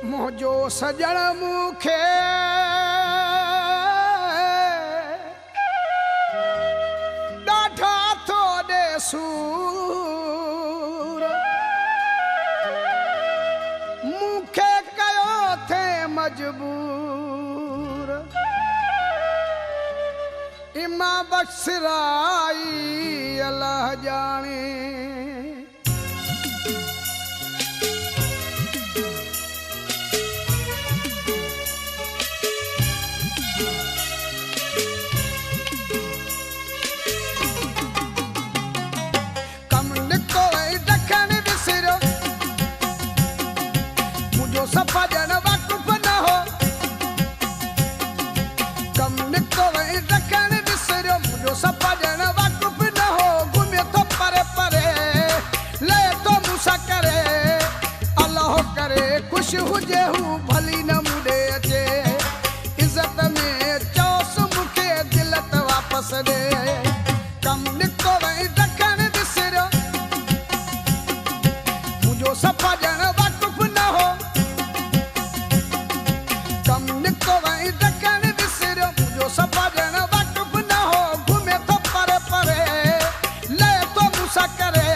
मुझो सजण मूंखे ॾाढा थो ॾे सूर, मूंखे कयो थे मजबूर, इमा बख्शराई अल्लाह जाने। सफ़ा ॼण वाक़ुफ़ न हो, कम निकितो वई ॾखण विसरियो, मुंहिंजो सफ़ा ॼण वाक़ुफ़ न हो। घुमे थो परे परे, लहे थो मूंसां करे, अलाह करे ख़ुशि हुजे हू भली न मूंॾे अचे। इज़त में चोसि मूंखे दिल त वापसि ॾे। कम निकितो वई ॾखण विसरियो, मुंहिंजो सफ़ा ॼण वाक़ुफ़ न हो, कम निकितो वई ॾखण विसरियो, मुंहिंजो सफ़ा ॼण वाक़ुफ़ न हो। घुमे थो परे परे, लहे थो मूंसां करे,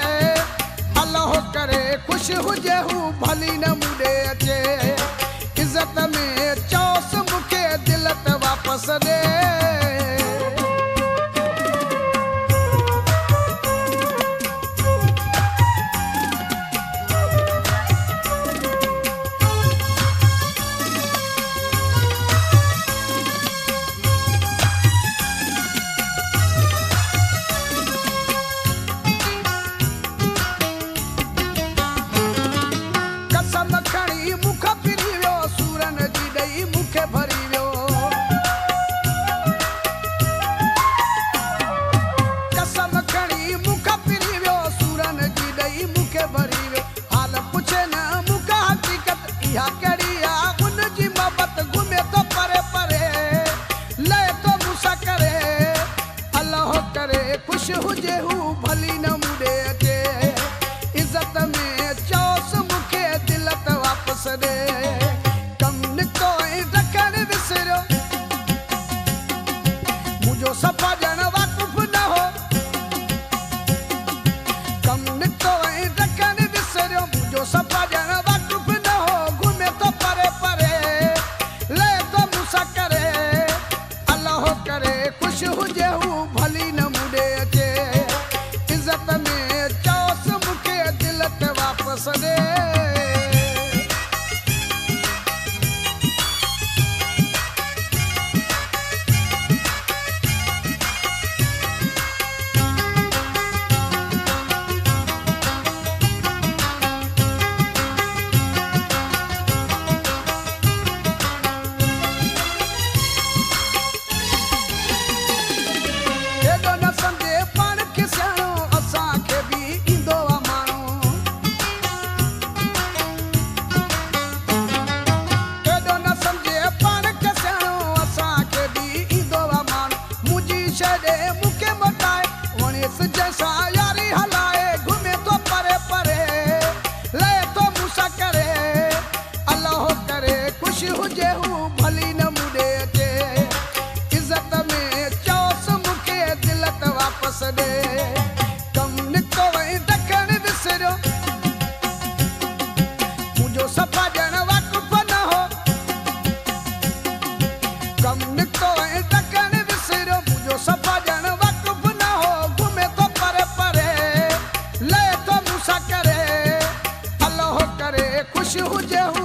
अलाह करे ख़ुशि हुजे हू भली न मूंॾे अचे। इज़त में चोसि मूंखे दिल त वापसि ॾे। ख़ुशि हुजे हू भली न मूंॾे अचे। इज़त में चोसि मूंखे दिल त वापसि ॾे। कम निकितो ऐं ॾखण विसरियो, मुंहिंजो सफ़ा ॼण वाक़ुफ़ न हो, कम निकितो ऐं ॾखण विसरियो, मुंहिंजो सफ़ा ॼण वाक़ुफ़ न हो। घुमे थो परे परे, लहे थो मूंसां करे, अलाह करे ख़ुशि हुजे हू भली न मूंॾे अचे। इज़त में चोसि मूंखे दिल त वापसि ॾे। ख़ुशि हुजे हू भली न मूंॾे अचे। इज़त में चोसि मूंखे दिल त वापसि ॾे। कम निकितो वई ॾखण विसरियो, मुंहिंजो सफ़ा ॼण वाक़ुफ़ न हो, कम निकितो वई ॾखण विसरियो, मुंहिंजो सफ़ा ॼण वाक़ुफ़ न हो। घुमे थो परे परे, लहे थो मूंसां करे, अलाह करे ख़ुशि हुजे हू